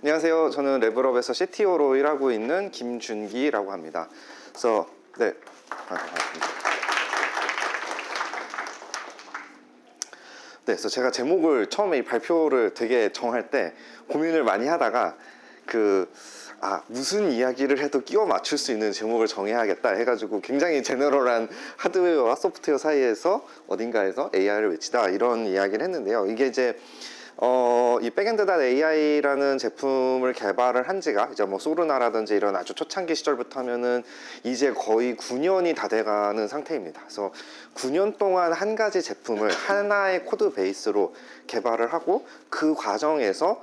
안녕하세요. 저는 레벨업에서 CTO로 일하고 있는 김준기라고 합니다. 그래서 반갑습니다. 그래서 제가 제목을 처음에 이 발표를 되게 정할 때 고민을 많이 하다가 무슨 이야기를 해도 끼워 맞출 수 있는 제목을 정해야겠다 해가지고 굉장히 제너럴한 하드웨어와 소프트웨어 사이에서 어딘가에서 AI를 외치다 이런 이야기를 했는데요. 이게 이제 이 백엔드.ai라는 제품을 개발을 한 지가 이제 뭐 소르나라든지 이런 아주 초창기 시절부터 하면은 이제 거의 9년이 다 돼가는 상태입니다. 그래서 9년 동안 한 가지 제품을 하나의 코드 베이스로 개발을 하고 그 과정에서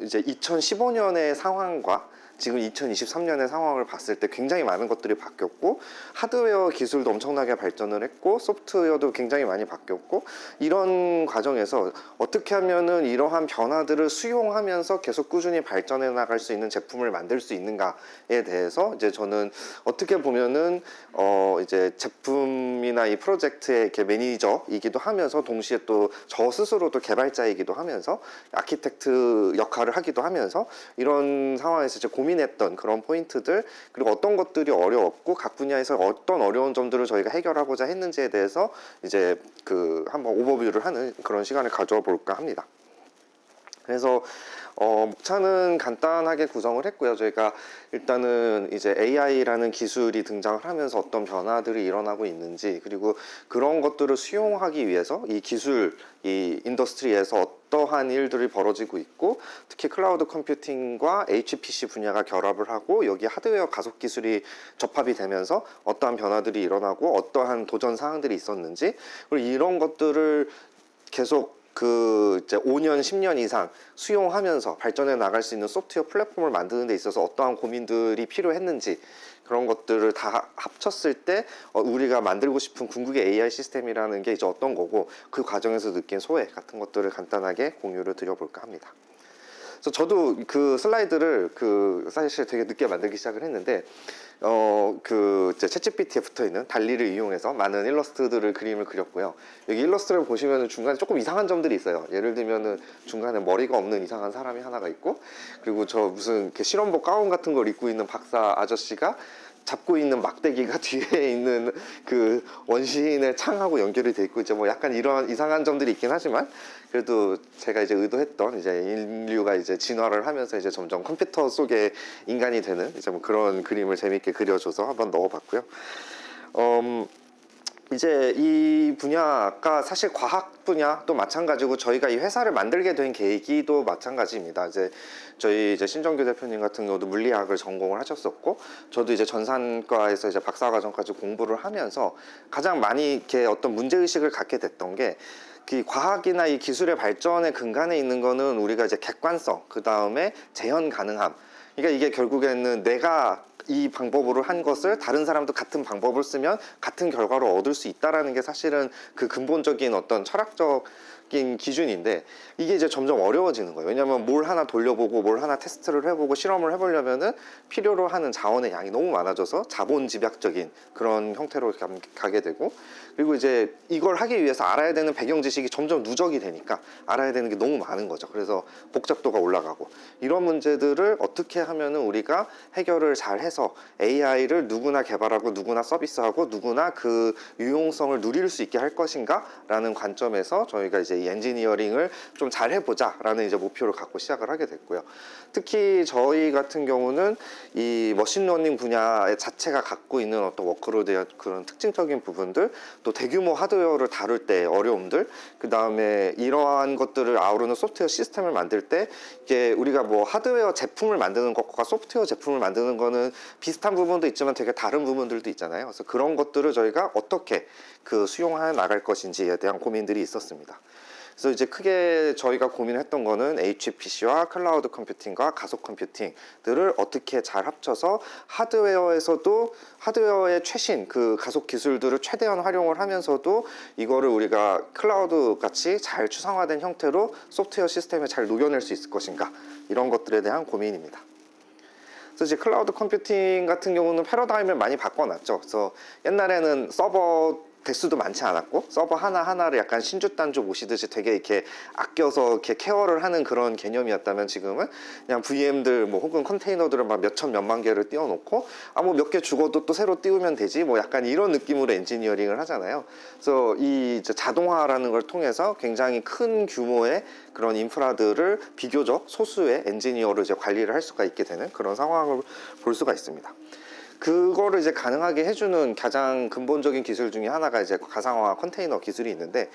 이제 2015년의 상황과 지금 2023년의 상황을 봤을 때 굉장히 많은 것들이 바뀌었고 하드웨어 기술도 엄청나게 발전을 했고 소프트웨어도 굉장히 많이 바뀌었고 이런 과정에서 어떻게 하면은 이러한 변화들을 수용하면서 계속 꾸준히 발전해 나갈 수 있는 제품을 만들 수 있는가에 대해서 이제 저는 어떻게 보면은 이제 제품이나 이 프로젝트의 이렇게 매니저이기도 하면서 동시에 또 저 스스로도 개발자이기도 하면서 아키텍트 역할을 하기도 하면서 이런 상황에서 이제 고민했던 그런 포인트들 그리고 어떤 것들이 어려웠고 각 분야에서 어떤 어려운 점들을 저희가 해결하고자 했는지에 대해서 이제 한번 오버뷰를 하는 그런 시간을 가져와 볼까 합니다. 그래서 목차는 간단하게 구성을 했고요. 저희가 일단은 이제 AI라는 기술이 등장을 하면서 어떤 변화들이 일어나고 있는지 그리고 그런 것들을 수용하기 위해서 이 기술, 이 인더스트리에서 어떠한 일들이 벌어지고 있고 특히 클라우드 컴퓨팅과 HPC 분야가 결합을 하고 여기 하드웨어 가속 기술이 접합이 되면서 어떠한 변화들이 일어나고 어떠한 도전 사항들이 있었는지 그리고 이런 것들을 계속 이제 5년, 10년 이상 수용하면서 발전해 나갈 수 있는 소프트웨어 플랫폼을 만드는 데 있어서 어떠한 고민들이 필요했는지 그런 것들을 다 합쳤을 때 우리가 만들고 싶은 궁극의 AI 시스템이라는 게 이제 어떤 거고 그 과정에서 느낀 소회 같은 것들을 간단하게 공유를 드려볼까 합니다. 그래서 저도 그 슬라이드를 사실 되게 늦게 만들기 시작을 했는데 이제 챗GPT에 붙어있는 달리를 이용해서 많은 일러스트들을 그림을 그렸고요. 여기 일러스트를 보시면 중간에 조금 이상한 점들이 있어요. 예를 들면은 중간에 머리가 없는 이상한 사람이 하나가 있고 그리고 저 무슨 이렇게 실험복 가운 같은 걸 입고 있는 박사 아저씨가 잡고 있는 막대기가 뒤에 있는 그 원시인의 창하고 연결이 돼 있고 이제 뭐 약간 이런 이상한 점들이 있긴 하지만 그래도 제가 이제 의도했던 이제 인류가 이제 진화를 하면서 이제 점점 컴퓨터 속에 인간이 되는 이제 뭐 그런 그림을 재밌게 그려줘서 한번 넣어봤고요. 이제 이 분야가 사실 과학 분야도 마찬가지고 저희가 이 회사를 만들게 된 계기도 마찬가지입니다. 저희 신정규 대표님 같은 경우도 물리학을 전공을 하셨었고 저도 이제 전산과에서 이제 박사과정까지 공부를 하면서 가장 많이 이렇게 어떤 문제의식을 갖게 됐던 게 과학이나 이 기술의 발전의 근간에 있는 거는 우리가 이제 객관성, 그 다음에 재현 가능함. 그러니까 이게 결국에는 내가 이 방법으로 한 것을 다른 사람도 같은 방법을 쓰면 같은 결과를 얻을 수 있다라는 게 사실은 그 근본적인 어떤 철학적인 기준인데 이게 이제 점점 어려워지는 거예요. 왜냐하면 뭘 하나 돌려보고 뭘 하나 테스트를 해보고 실험을 해보려면은 필요로 하는 자원의 양이 너무 많아져서 자본 집약적인 그런 형태로 가게 되고 그리고 이제 이걸 하기 위해서 알아야 되는 배경 지식이 점점 누적이 되니까 알아야 되는 게 너무 많은 거죠. 그래서 복잡도가 올라가고 이런 문제들을 어떻게 하면은 우리가 해결을 잘 해서 AI를 누구나 개발하고 누구나 서비스하고 누구나 그 유용성을 누릴 수 있게 할 것인가 라는 관점에서 저희가 이제 이 엔지니어링을 좀 잘 해보자 라는 이제 목표를 갖고 시작을 하게 됐고요. 특히 저희 같은 경우는 이 머신러닝 분야 자체가 갖고 있는 어떤 워크로드의 그런 특징적인 부분들 또 대규모 하드웨어를 다룰 때 어려움들 그 다음에 이러한 것들을 아우르는 소프트웨어 시스템을 만들 때 이게 우리가 뭐 하드웨어 제품을 만드는 것과 소프트웨어 제품을 만드는 거는 비슷한 부분도 있지만 되게 다른 부분들도 있잖아요. 그래서 그런 것들을 저희가 어떻게 수용해 나갈 것인지에 대한 고민들이 있었습니다. 그래서 이제 크게 저희가 고민했던 거는 HPC와 클라우드 컴퓨팅과 가속 컴퓨팅들을 어떻게 잘 합쳐서 하드웨어에서도 하드웨어의 최신 가속 기술들을 최대한 활용을 하면서도 이거를 우리가 클라우드 같이 잘 추상화된 형태로 소프트웨어 시스템에 잘 녹여낼 수 있을 것인가 이런 것들에 대한 고민입니다. 그래서 이제 클라우드 컴퓨팅 같은 경우는 패러다임을 많이 바꿔놨죠. 그래서 옛날에는 서버 대수도 많지 않았고 서버 하나하나를 약간 신주단주 모시듯이 되게 이렇게 아껴서 이렇게 케어를 하는 그런 개념이었다면 지금은 그냥 VM들 뭐 혹은 컨테이너들을 막 몇천 몇만 개를 띄워놓고 뭐 몇 개 죽어도 또 새로 띄우면 되지 뭐 약간 이런 느낌으로 엔지니어링을 하잖아요. 그래서 이 이제 자동화라는 걸 통해서 굉장히 큰 규모의 그런 인프라들을 비교적 소수의 엔지니어로 이제 관리를 할 수가 있게 되는 그런 상황을 볼 수가 있습니다. 그거를 이제 가능하게 해주는 가장 근본적인 기술 중에 하나가 이제 가상화 컨테이너 기술이 있는데,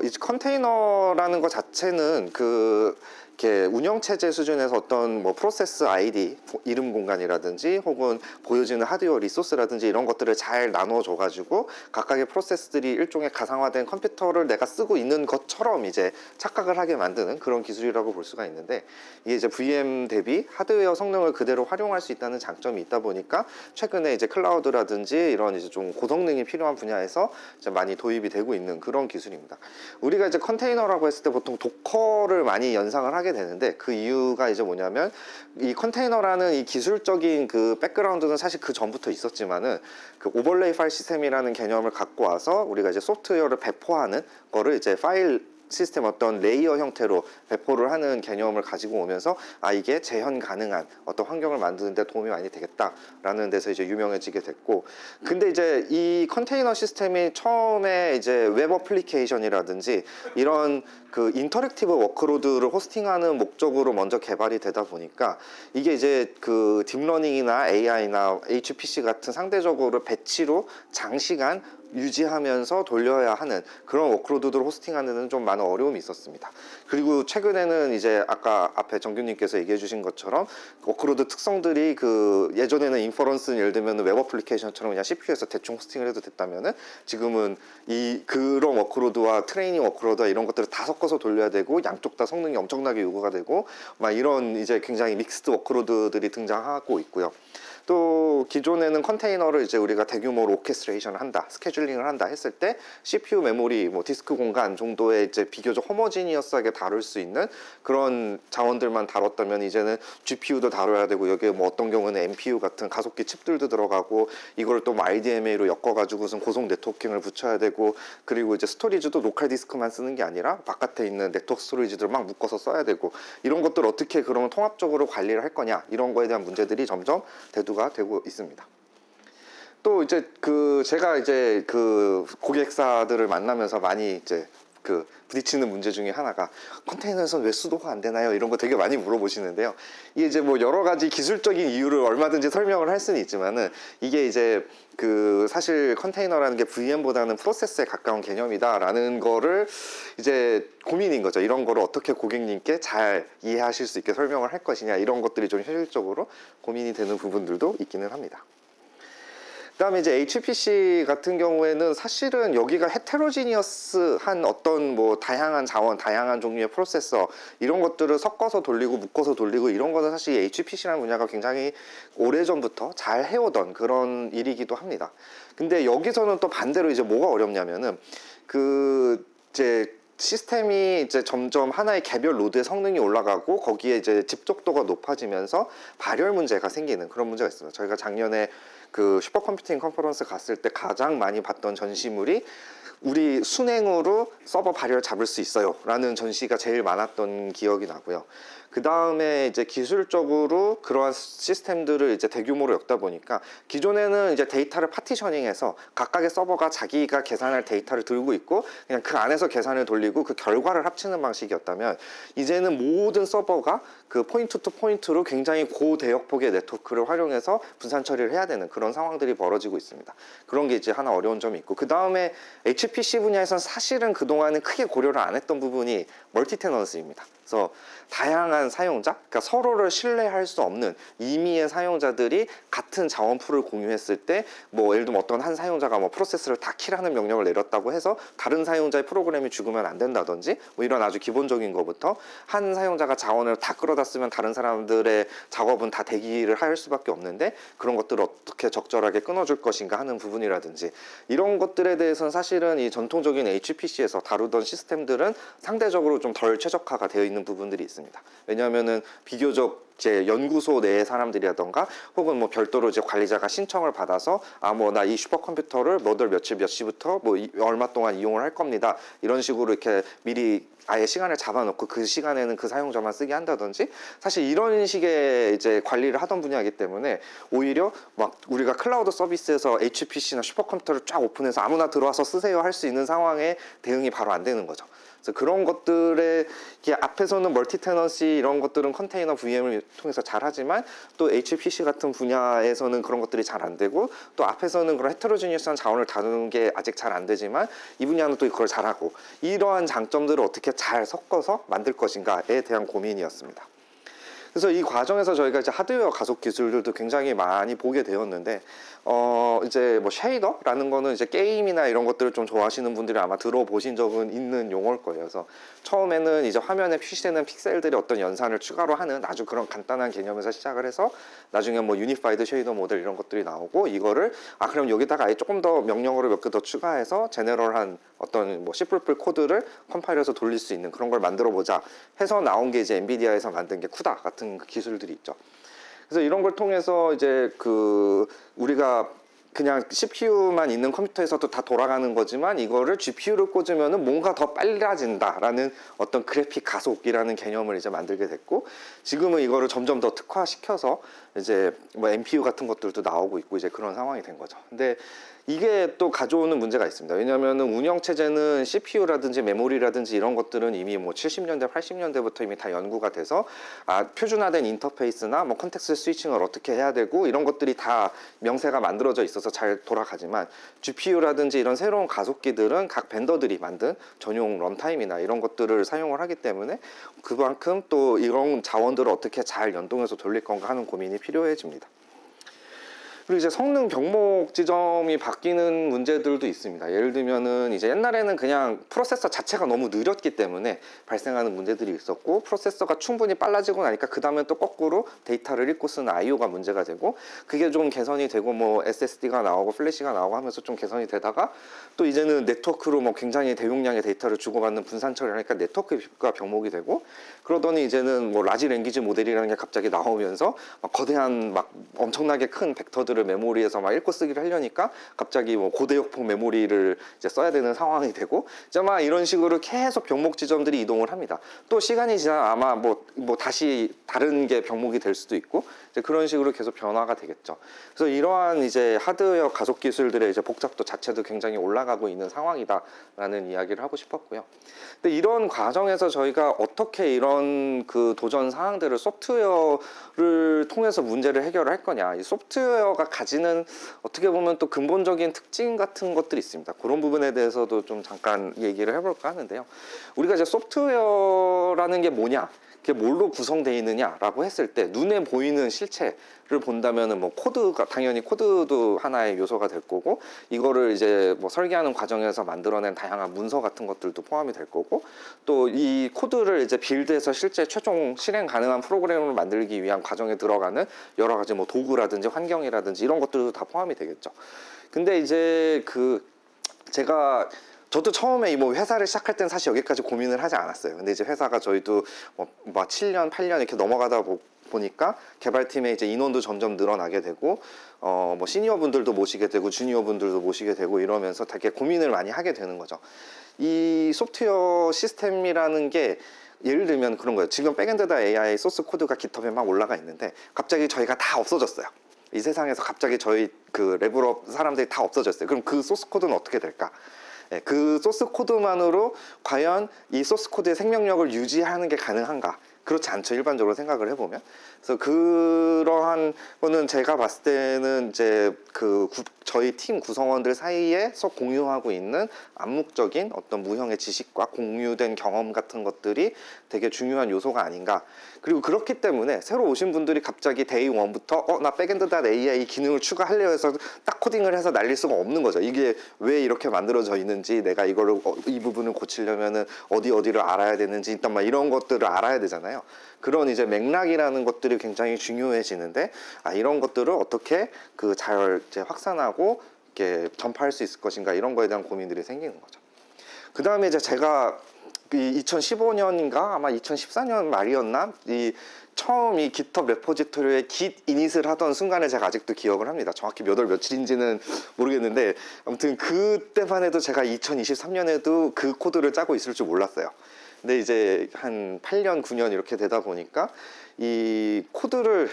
이 컨테이너라는 것 자체는 이렇게 운영체제 수준에서 어떤 뭐 프로세스 아이디, 이름 공간이라든지 혹은 보여지는 하드웨어 리소스라든지 이런 것들을 잘 나눠줘 가지고 각각의 프로세스들이 일종의 가상화된 컴퓨터를 내가 쓰고 있는 것처럼 이제 착각을 하게 만드는 그런 기술이라고 볼 수가 있는데, 이게 이제 VM 대비 하드웨어 성능을 그대로 활용할 수 있다는 장점이 있다 보니까 최근에 이제 클라우드라든지 이런 이제 좀 고성능이 필요한 분야에서 이제 많이 도입이 되고 있는 그런 기술입니다. 우리가 이제 컨테이너라고 했을 때 보통 도커를 많이 연상을 하게 되는데, 그 이유가 이제 뭐냐면 이 컨테이너라는 이 기술적인 그 백그라운드는 사실 그 전부터 있었지만은 그 오버레이 파일 시스템이라는 개념을 갖고 와서 우리가 이제 소프트웨어를 배포하는 거를 이제 파일 시스템 어떤 레이어 형태로 배포를 하는 개념을 가지고 오면서 이게 재현 가능한 어떤 환경을 만드는 데 도움이 많이 되겠다라는 데서 이제 유명해지게 됐고, 근데 이제 이 컨테이너 시스템이 처음에 이제 웹 어플리케이션이라든지 이런 그 인터랙티브 워크로드를 호스팅하는 목적으로 먼저 개발이 되다 보니까 이게 이제 그 딥러닝이나 AI나 HPC 같은 상대적으로 배치로 장시간 유지하면서 돌려야 하는 그런 워크로드들을 호스팅하는 데는 좀 많은 어려움이 있었습니다. 그리고 최근에는 이제 아까 앞에 정규님께서 얘기해 주신 것처럼 워크로드 특성들이 그 예전에는 인퍼런스는 예를 들면 웹 어플리케이션처럼 그냥 CPU에서 대충 호스팅을 해도 됐다면은 지금은 이 그런 워크로드와 트레이닝 워크로드와 이런 것들을 다 섞어서 돌려야 되고 양쪽 다 성능이 엄청나게 요구가 되고 막 이런 이제 굉장히 믹스드 워크로드들이 등장하고 있고요. 또 기존에는 컨테이너를 이제 우리가 대규모로 오케스트레이션을 한다, 스케줄링을 한다 했을 때 CPU 메모리, 뭐 디스크 공간 정도의 이제 비교적 호모지니어스하게 다룰 수 있는 그런 자원들만 다뤘다면 이제는 GPU도 다뤄야 되고 여기에 뭐 어떤 경우는 NPU 같은 가속기 칩들도 들어가고 이걸 또 뭐 RDMA로 엮어가지고 무슨 고속 네트워킹을 붙여야 되고, 그리고 이제 스토리지도 로컬 디스크만 쓰는 게 아니라 바깥에 있는 네트워크 스토리지들 막 묶어서 써야 되고, 이런 것들 어떻게 그러면 통합적으로 관리를 할 거냐, 이런 거에 대한 문제들이 점점 대두가 되고 있습니다. 또 이제 제가 이제 고객사들을 만나면서 많이 이제 부딪히는 문제 중에 하나가 컨테이너에서는 왜 수도가 안 되나요? 이런 거 되게 많이 물어보시는데요. 이게 이제 뭐 여러 가지 기술적인 이유를 얼마든지 설명을 할 수는 있지만은 이게 이제 사실 컨테이너라는 게 VM보다는 프로세스에 가까운 개념이다라는 거를 이제 고민인 거죠. 이런 거를 어떻게 고객님께 잘 이해하실 수 있게 설명을 할 것이냐, 이런 것들이 좀 현실적으로 고민이 되는 부분들도 있기는 합니다. 그다음에 이제 HPC 같은 경우에는 사실은 여기가 헤테로지니어스한 어떤 뭐 다양한 자원, 다양한 종류의 프로세서 이런 것들을 섞어서 돌리고 묶어서 돌리고 이런 거는 사실 HPC라는 분야가 굉장히 오래전부터 잘 해오던 그런 일이기도 합니다. 근데 여기서는 또 반대로 이제 뭐가 어렵냐면은 이제 시스템이 이제 점점 하나의 개별 노드의 성능이 올라가고 거기에 이제 집적도가 높아지면서 발열 문제가 생기는 그런 문제가 있습니다. 저희가 작년에 슈퍼컴퓨팅 컨퍼런스 갔을 때 가장 많이 봤던 전시물이 우리 순행으로 서버 발열 잡을 수 있어요 라는 전시가 제일 많았던 기억이 나고요. 그 다음에 이제 기술적으로 그러한 시스템들을 이제 대규모로 엮다 보니까 기존에는 이제 데이터를 파티셔닝해서 각각의 서버가 자기가 계산할 데이터를 들고 있고 그냥 그 안에서 계산을 돌리고 그 결과를 합치는 방식이었다면, 이제는 모든 서버가 포인트 투 포인트로 굉장히 고대역폭의 네트워크를 활용해서 분산 처리를 해야 되는 그런 상황들이 벌어지고 있습니다. 그런 게 이제 하나 어려운 점이 있고, 그 다음에 HPC 분야에서는 사실은 그동안은 크게 고려를 안 했던 부분이 멀티 테넌스입니다. 그래서 다양한 사용자, 그러니까 서로를 신뢰할 수 없는 임의의 사용자들이 같은 자원풀을 공유했을 때 뭐 예를 들면 어떤 한 사용자가 뭐 프로세스를 다 킬하는 명령을 내렸다고 해서 다른 사용자의 프로그램이 죽으면 안 된다든지 뭐 이런 아주 기본적인 것부터, 한 사용자가 자원을 다 끌어다 쓰면 다른 사람들의 작업은 다 대기를 할 수밖에 없는데 그런 것들을 어떻게 적절하게 끊어줄 것인가 하는 부분이라든지, 이런 것들에 대해서는 사실은 이 전통적인 HPC에서 다루던 시스템들은 상대적으로 좀 덜 최적화가 되어 있는 부분들이 있습니다. 왜냐하면은 비교적 이제 연구소 내 사람들이라던가 혹은 뭐 별도로 이제 관리자가 신청을 받아서 뭐 나 이 슈퍼컴퓨터를 뭐들 며칠 몇 시부터 뭐 얼마 동안 이용을 할 겁니다. 이런 식으로 이렇게 미리 아예 시간을 잡아놓고 그 시간에는 그 사용자만 쓰게 한다든지, 사실 이런 식의 이제 관리를 하던 분야이기 때문에 오히려 막 우리가 클라우드 서비스에서 HPC나 슈퍼컴퓨터를 쫙 오픈해서 아무나 들어와서 쓰세요 할 수 있는 상황에 대응이 바로 안 되는 거죠. 그래서 그런 것들에 앞에서는 멀티 테넌시 이런 것들은 컨테이너 VM을 통해서 잘 하지만 또 HPC 같은 분야에서는 그런 것들이 잘 안 되고, 또 앞에서는 그런 헤테로지니어스한 자원을 다루는 게 아직 잘 안 되지만 이 분야는 또 그걸 잘하고, 이러한 장점들을 어떻게 잘 섞어서 만들 것인가에 대한 고민이었습니다. 그래서 이 과정에서 저희가 이제 하드웨어 가속 기술들도 굉장히 많이 보게 되었는데, 이제 뭐 쉐이더라는 거는 이제 게임이나 이런 것들을 좀 좋아하시는 분들이 아마 들어보신 적은 있는 용어일 거예요. 그래서 처음에는 이제 화면에 표시되는 픽셀들이 어떤 연산을 추가로 하는 아주 그런 간단한 개념에서 시작을 해서 나중에 뭐 유니파이드 쉐이더 모델 이런 것들이 나오고, 이거를 그럼 여기다가 아예 조금 더 명령어를 몇 개 더 추가해서 제너럴한 어떤 뭐 C++ 코드를 컴파일해서 돌릴 수 있는 그런 걸 만들어 보자 해서 나온 게 이제 엔비디아에서 만든 게 쿠다 같은 기술들이 있죠. 그래서 이런 걸 통해서 이제 우리가 그냥 CPU만 있는 컴퓨터에서도 다 돌아가는 거지만 이거를 GPU를 꽂으면은 뭔가 더 빨라진다라는 어떤 그래픽 가속이라는 개념을 이제 만들게 됐고, 지금은 이거를 점점 더 특화시켜서 이제 뭐 NPU 같은 것들도 나오고 있고 이제 그런 상황이 된 거죠. 근데 이게 또 가져오는 문제가 있습니다. 왜냐하면 운영체제는 CPU라든지 메모리라든지 이런 것들은 이미 뭐 70년대, 80년대부터 이미 다 연구가 돼서 표준화된 인터페이스나 뭐 컨텍스트 스위칭을 어떻게 해야 되고 이런 것들이 다 명세가 만들어져 있어서 잘 돌아가지만, GPU라든지 이런 새로운 가속기들은 각 벤더들이 만든 전용 런타임이나 이런 것들을 사용을 하기 때문에 그만큼 또 이런 자원들을 어떻게 잘 연동해서 돌릴 건가 하는 고민이 필요해집니다. 그리고 이제 성능 병목 지점이 바뀌는 문제들도 있습니다. 예를 들면은 이제 옛날에는 그냥 프로세서 자체가 너무 느렸기 때문에 발생하는 문제들이 있었고, 프로세서가 충분히 빨라지고 나니까 그 다음에 또 거꾸로 데이터를 읽고 쓰는 IO가 문제가 되고, 그게 좀 개선이 되고 뭐 SSD가 나오고 플래시가 나오고 하면서 좀 개선이 되다가, 또 이제는 네트워크로 뭐 굉장히 대용량의 데이터를 주고받는 분산 처리를 하니까 네트워크가 병목이 되고, 그러더니 이제는 뭐 라지 랭귀지 모델이라는 게 갑자기 나오면서 막 거대한 막 엄청나게 큰 벡터들을 메모리에서 막 읽고 쓰기를 하려니까 갑자기 뭐 고대역폭 메모리를 이제 써야 되는 상황이 되고, 이제 막 이런 식으로 계속 병목 지점들이 이동을 합니다. 또 시간이 지나 아마 뭐 다시 다른 게 병목이 될 수도 있고, 이제 그런 식으로 계속 변화가 되겠죠. 그래서 이러한 이제 하드웨어 가속 기술들의 이제 복잡도 자체도 굉장히 올라가고 있는 상황이다라는 이야기를 하고 싶었고요. 근데 이런 과정에서 저희가 어떻게 이런 그 도전 사항들을 소프트웨어를 통해서 문제를 해결할 거냐, 이 소프트웨어가 가지는 어떻게 보면 또 근본적인 특징 같은 것들이 있습니다. 그런 부분에 대해서도 좀 잠깐 얘기를 해볼까 하는데요. 우리가 이제 소프트웨어라는 게 뭐냐, 그게 뭘로 구성되어 있느냐라고 했을 때 눈에 보이는 실체를 본다면은 뭐 코드가 당연히 코드도 하나의 요소가 될 거고, 이거를 이제 뭐 설계하는 과정에서 만들어낸 다양한 문서 같은 것들도 포함이 될 거고, 또 이 코드를 이제 빌드해서 실제 최종 실행 가능한 프로그램을 만들기 위한 과정에 들어가는 여러 가지 뭐 도구라든지 환경이라든지 이런 것들도 다 포함이 되겠죠. 근데 이제 저도 처음에 뭐 회사를 시작할 땐 사실 여기까지 고민을 하지 않았어요. 근데 이제 회사가 저희도 뭐 7년, 8년 이렇게 넘어가다 보니까 개발팀에 이제 인원도 점점 늘어나게 되고, 뭐 시니어 분들도 모시게 되고 주니어 분들도 모시게 되고 이러면서 되게 고민을 많이 하게 되는 거죠. 이 소프트웨어 시스템이라는 게 예를 들면 그런 거예요. 지금 백엔드다 AI 소스 코드가 깃허브에 막 올라가 있는데 갑자기 저희가 다 없어졌어요. 이 세상에서 갑자기 저희 그 레벨업 사람들이 다 없어졌어요. 그럼 그 소스 코드는 어떻게 될까? 그 소스 코드만으로 과연 이 소스 코드의 생명력을 유지하는 게 가능한가? 그렇지 않죠, 일반적으로 생각을 해보면. 그래서 그러한 거는 제가 봤을 때는 이제 저희 팀 구성원들 사이에서 공유하고 있는 암묵적인 어떤 무형의 지식과 공유된 경험 같은 것들이 되게 중요한 요소가 아닌가. 그리고 그렇기 때문에 새로 오신 분들이 갑자기 데이 원부터 나 백엔드.ai 기능을 추가하려 해서 딱 코딩을 해서 날릴 수가 없는 거죠. 이게 왜 이렇게 만들어져 있는지, 내가 이거를 이 부분을 고치려면은 어디를 알아야 되는지, 일단 막 이런 것들을 알아야 되잖아요. 그런 이제 맥락이라는 것들이 굉장히 중요해지는데, 이런 것들을 어떻게 잘 이제 확산하고 이렇게 전파할 수 있을 것인가, 이런 거에 대한 고민들이 생기는 거죠. 그 다음에 이제 제가 2015년인가 아마 2014년 말이었나, 처음 이 GitHub 레포지토리에 git init을 하던 순간을 제가 아직도 기억을 합니다. 정확히 몇 월 며칠인지는 모르겠는데 아무튼 그때만 해도 제가 2023년에도 그 코드를 짜고 있을 줄 몰랐어요. 근데 이제 한 8년, 9년 이렇게 되다 보니까 이 코드를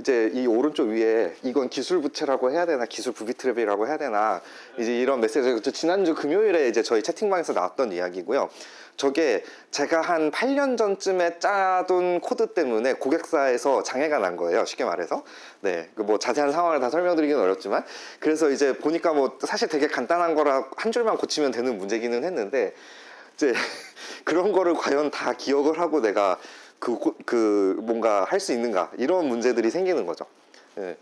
이제 이 오른쪽 위에 이건 기술 부채라고 해야 되나 기술 부비 트랩이라고 해야 되나 이제 이런 메시지가 지난주 금요일에 이제 저희 채팅방에서 나왔던 이야기고요. 저게 제가 한 8년 전쯤에 짜둔 코드 때문에 고객사에서 장애가 난 거예요. 쉽게 말해서. 네. 뭐 자세한 상황을 다 설명드리기는 어렵지만 그래서 이제 보니까 뭐 사실 되게 간단한 거라 한 줄만 고치면 되는 문제기는 했는데 이제 그런 거를 과연 다 기억을 하고 내가 뭔가 할 수 있는가 이런 문제들이 생기는 거죠. 예.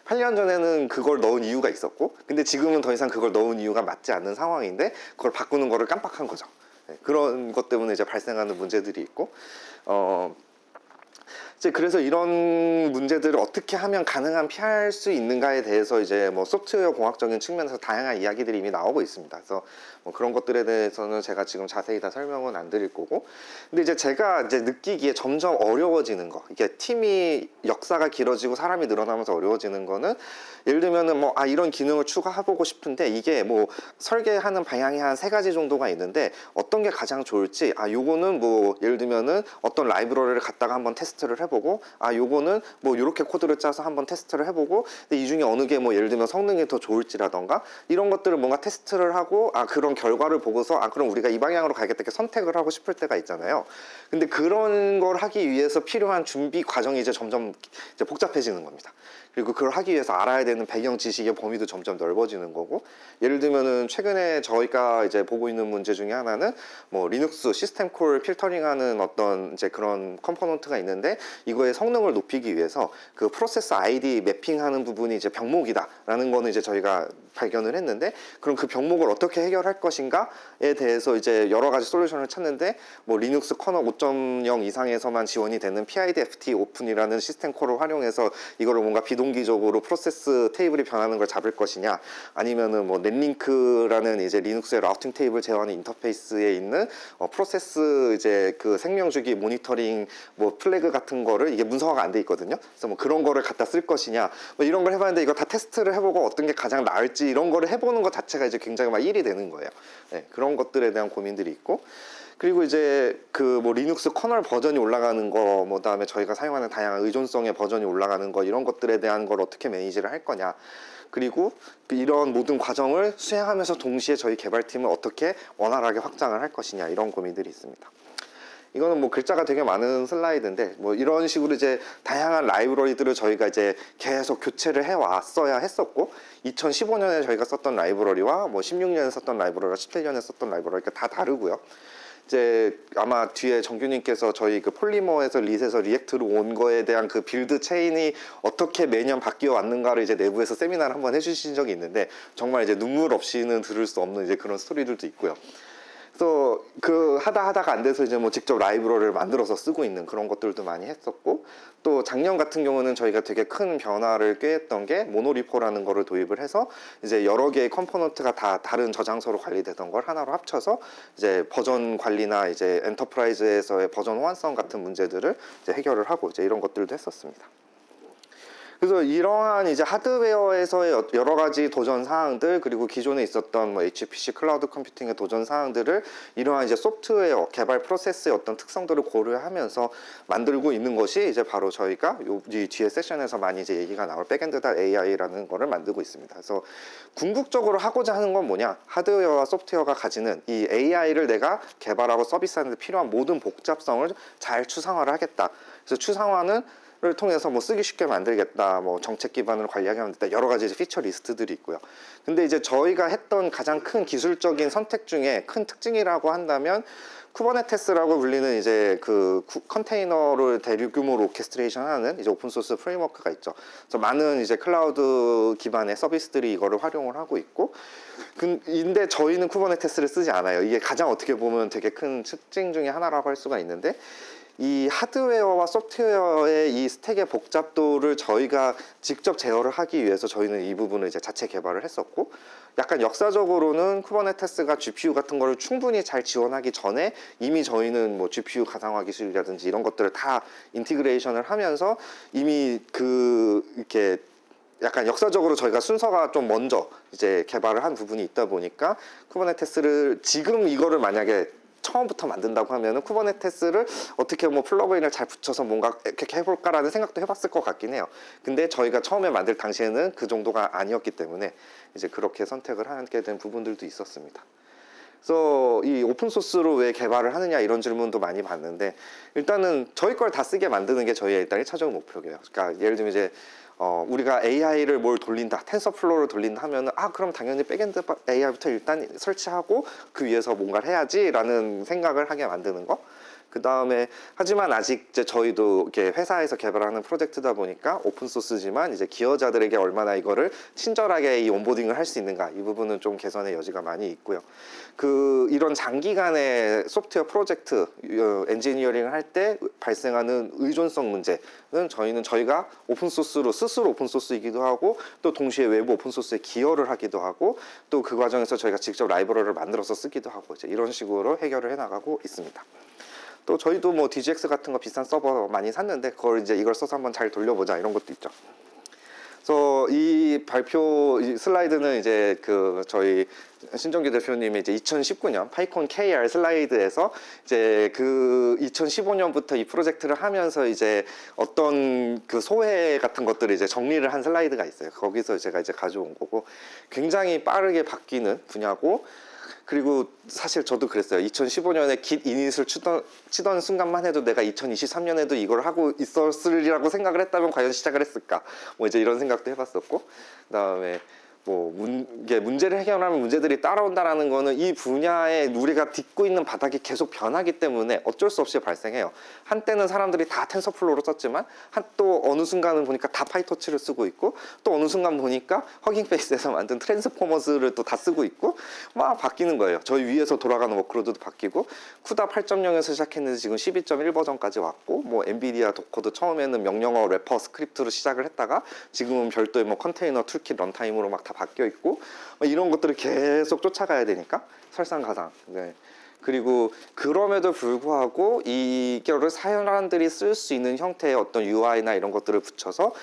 8년 전에는 그걸 넣은 이유가 있었고 근데 지금은 더 이상 그걸 넣은 이유가 맞지 않는 상황인데 그걸 바꾸는 거를 깜빡한 거죠. 예. 그런 것 때문에 이제 발생하는 문제들이 있고 이제 그래서 이런 문제들을 어떻게 하면 가능한 피할 수 있는가에 대해서 이제 뭐 소프트웨어 공학적인 측면에서 다양한 이야기들이 이미 나오고 있습니다. 그래서 뭐 그런 것들에 대해서는 제가 지금 자세히 다 설명은 안 드릴 거고, 근데 이제 제가 이제 느끼기에 점점 어려워지는 거, 이게 팀이 역사가 길어지고 사람이 늘어나면서 어려워지는 거는 예를 들면은 뭐 이런 기능을 추가해보고 싶은데 이게 뭐 설계하는 방향이 한 3가지 정도가 있는데 어떤 게 가장 좋을지 요거는 뭐 예를 들면은 어떤 라이브러리를 갖다가 한번 테스트를 해보고 요거는 뭐 이렇게 코드를 짜서 한번 테스트를 해보고 근데 이 중에 어느 게 뭐 예를 들면 성능이 더 좋을지라던가 이런 것들을 뭔가 테스트를 하고 그런 결과를 보고서 그럼 우리가 이 방향으로 가겠다 이렇게 선택을 하고 싶을 때가 있잖아요. 근데 그런 걸 하기 위해서 필요한 준비 과정이 이제 점점 이제 복잡해지는 겁니다. 그리고 그걸 하기 위해서 알아야 되는 배경 지식의 범위도 점점 넓어지는 거고, 예를 들면은 최근에 저희가 이제 보고 있는 문제 중에 하나는 뭐 리눅스 시스템 콜 필터링하는 어떤 이제 그런 컴포넌트가 있는데 이거의 성능을 높이기 위해서 그 프로세스 아이디 매핑하는 부분이 이제 병목이다라는 거는 이제 저희가 발견을 했는데, 그럼 그 병목을 어떻게 해결할 것인가에 대해서 이제 여러 가지 솔루션을 찾는데 뭐 리눅스 커널 5.0 이상에서만 지원이 되는 PID-FT 오픈이라는 시스템 콜을 활용해서 이거를 뭔가 비동기적으로 프로세스 테이블이 변하는 걸 잡을 것이냐, 아니면은 뭐 넷링크라는 이제 리눅스의 라우팅 테이블 제어하는 인터페이스에 있는 프로세스 이제 그 생명주기 모니터링 뭐 플래그 같은 거를 이게 문서화가 안 돼 있거든요. 그래서 뭐 그런 거를 갖다 쓸 것이냐, 뭐 이런 걸 해봤는데 이거 다 테스트를 해보고 어떤 게 가장 나을지 이런 거를 해보는 것 자체가 이제 굉장히 막 일이 되는 거예요. 네, 그런 것들에 대한 고민들이 있고, 그리고 이제 그 뭐 리눅스 커널 버전이 올라가는 거, 뭐 다음에 저희가 사용하는 다양한 의존성의 버전이 올라가는 거, 이런 것들에 대한 걸 어떻게 매니지를 할 거냐, 그리고 이런 모든 과정을 수행하면서 동시에 저희 개발팀을 어떻게 원활하게 확장을 할 것이냐, 이런 고민들이 있습니다. 이거는 뭐 글자가 되게 많은 슬라이드인데 뭐 이런 식으로 이제 다양한 라이브러리들을 저희가 이제 계속 교체를 해 왔어야 했었고, 2015년에 저희가 썼던 라이브러리와 뭐 16년에 썼던 라이브러리와 17년에 썼던 라이브러리가 다 다르고요. 이제 아마 뒤에 정규님께서 저희 그 폴리머에서 릿에서 리액트로 온 거에 대한 그 빌드 체인이 어떻게 매년 바뀌어 왔는가를 이제 내부에서 세미나를 한번 해주신 적이 있는데 정말 이제 눈물 없이는 들을 수 없는 이제 그런 스토리들도 있고요. 그래서 그 하다가 안 돼서 이제 뭐 직접 라이브러리를 만들어서 쓰고 있는 그런 것들도 많이 했었고, 또 작년 같은 경우는 저희가 되게 큰 변화를 꾀했던 게 모노리포라는 거를 도입을 해서 이제 여러 개의 컴포넌트가 다 다른 저장소로 관리되던 걸 하나로 합쳐서 이제 버전 관리나 이제 엔터프라이즈에서의 버전 호환성 같은 문제들을 이제 해결을 하고 이제 이런 것들도 했었습니다. 그래서 이러한 이제 하드웨어에서의 여러 가지 도전 사항들, 그리고 기존에 있었던 뭐 HPC 클라우드 컴퓨팅의 도전 사항들을 이러한 이제 소프트웨어 개발 프로세스의 어떤 특성들을 고려하면서 만들고 있는 것이 이제 바로 저희가 이 뒤에 세션에서 많이 이제 얘기가 나올 백엔드.ai라는 거를 만들고 있습니다. 그래서 궁극적으로 하고자 하는 건 뭐냐? 하드웨어와 소프트웨어가 가지는 이 AI를 내가 개발하고 서비스하는 데 필요한 모든 복잡성을 잘 추상화를 하겠다. 그래서 추상화는 를 통해서 뭐 쓰기 쉽게 만들겠다, 뭐 정책 기반으로 관리하게 만들겠다, 여러 가지 이제 피처 리스트들이 있고요. 근데 이제 저희가 했던 가장 큰 기술적인 선택 중에 큰 특징이라고 한다면 쿠버네티스라고 불리는 이제 그 컨테이너를 대규모로 오케스트레이션 하는 이제 오픈소스 프레임워크가 있죠. 그래서 많은 이제 클라우드 기반의 서비스들이 이거를 활용을 하고 있고, 근데 저희는 쿠버네티스를 쓰지 않아요. 이게 가장 어떻게 보면 되게 큰 특징 중에 하나라고 할 수가 있는데, 이 하드웨어와 소프트웨어의 이 스택의 복잡도를 저희가 직접 제어를 하기 위해서 저희는 이 부분을 이제 자체 개발을 했었고, 약간 역사적으로는 쿠버네티스가 GPU 같은 거를 충분히 잘 지원하기 전에 이미 저희는 뭐 GPU 가상화 기술이라든지 이런 것들을 다 인티그레이션을 하면서 이미 이렇게 약간 역사적으로 저희가 순서가 좀 먼저 이제 개발을 한 부분이 있다 보니까 쿠버네티스를 지금 이거를 만약에 처음부터 만든다고 하면은 쿠버네티스를 어떻게 뭐 플러그인을 잘 붙여서 뭔가 이렇게 해볼까라는 생각도 해봤을 것 같긴 해요. 근데 저희가 처음에 만들 당시에는 그 정도가 아니었기 때문에 이제 그렇게 선택을 하게 된 부분들도 있었습니다. 그래서 이 오픈소스로 왜 개발을 하느냐 이런 질문도 많이 받는데, 일단은 저희 걸 다 쓰게 만드는 게 저희의 일단 1차적인 목표예요. 그러니까 예를 들면 이제 우리가 AI를 뭘 돌린다, 텐서플로우를 돌린다 하면은 그럼 당연히 백엔드 AI부터 일단 설치하고 그 위에서 뭔가를 해야지 라는 생각을 하게 만드는 거. 그 다음에 하지만 아직 이제 저희도 이렇게 회사에서 개발하는 프로젝트다 보니까 오픈소스지만 이제 기여자들에게 얼마나 이거를 친절하게 이 온보딩을 할 수 있는가, 이 부분은 좀 개선의 여지가 많이 있고요. 이런 장기간의 소프트웨어 프로젝트 엔지니어링을 할 때 발생하는 의존성 문제는 저희가 오픈소스로 스스로 오픈소스이기도 하고, 또 동시에 외부 오픈소스에 기여를 하기도 하고, 또 그 과정에서 저희가 직접 라이브러리를 만들어서 쓰기도 하고, 이제 이런 식으로 해결을 해나가고 있습니다. 또 저희도 뭐 DGX 같은 거 비싼 서버 많이 샀는데 그걸 이제 이걸 써서 한번 잘 돌려보자 이런 것도 있죠. 그래서 이 발표 이 슬라이드는 이제 저희 신정규 대표님이 이제 2019년 파이콘 KR 슬라이드에서 이제 2015년부터 이 프로젝트를 하면서 이제 어떤 소회 같은 것들을 이제 정리를 한 슬라이드가 있어요. 거기서 제가 이제 가져온 거고, 굉장히 빠르게 바뀌는 분야고, 그리고 사실 저도 그랬어요. 2015년에 Git 이닛을 치던 순간만 해도 내가 2023년에도 이걸 하고 있었으리라고 생각을 했다면 과연 시작을 했을까? 뭐 이제 이런 생각도 해봤었고, 그다음에 이게 문제를 해결하면 문제들이 따라온다라는 거는 이 분야에 우리가 딛고 있는 바닥이 계속 변하기 때문에 어쩔 수 없이 발생해요. 한때는 사람들이 다 텐서플로우로 썼지만 또 어느 순간은 보니까 다 파이토치를 쓰고 있고, 또 어느 순간 보니까 허깅페이스에서 만든 트랜스포머스를 또 다 쓰고 있고, 막 바뀌는 거예요. 저희 위에서 돌아가는 워크로드도 바뀌고, 쿠다 8.0에서 시작했는데 지금 12.1 버전까지 왔고, 뭐 엔비디아 도커도 처음에는 명령어 래퍼 스크립트로 시작을 했다가 지금은 별도의 뭐 컨테이너 툴킷 런타임으로 막 다 바뀌어 있고, 이런 것들을 계속 쫓아가야 되니까 설상가상. 네. 그리고 그럼에도 불구하고 이거를 사람들이 쓸 수 있는 형태의 어떤 UI나 이런 것들을 붙여서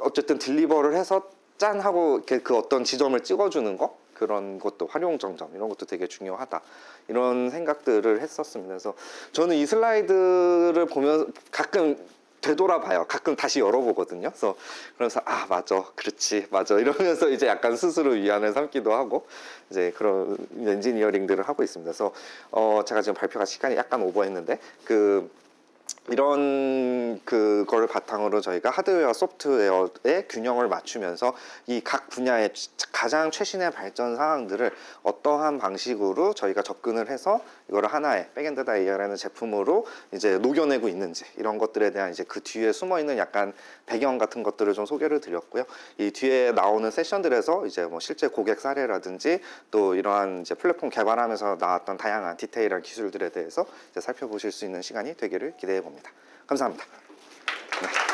어쨌든 딜리버를 해서 짠 하고 그 어떤 지점을 찍어주는 거, 그런 것도 활용 정점 이런 것도 되게 중요하다, 이런 생각들을 했었습니다. 그래서 저는 이 슬라이드를 보면 가끔 되돌아봐요. 가끔 다시 열어보거든요. 그래서 맞아, 그렇지, 맞아 이러면서 이제 약간 스스로 위안을 삼기도 하고, 이제 그런 엔지니어링들을 하고 있습니다. 그래서 제가 지금 발표가 시간이 약간 오버했는데 이런 그걸 바탕으로 저희가 하드웨어, 소프트웨어의 균형을 맞추면서 이 각 분야의 가장 최신의 발전 사항들을 어떠한 방식으로 저희가 접근을 해서 이거를 하나의 백엔드 AI라는 제품으로 이제 녹여내고 있는지, 이런 것들에 대한 이제 그 뒤에 숨어 있는 약간 배경 같은 것들을 좀 소개를 드렸고요. 이 뒤에 나오는 세션들에서 이제 뭐 실제 고객 사례라든지 또 이러한 이제 플랫폼 개발하면서 나왔던 다양한 디테일한 기술들에 대해서 이제 살펴보실 수 있는 시간이 되기를 기대해 봅니다. 감사합니다. 네.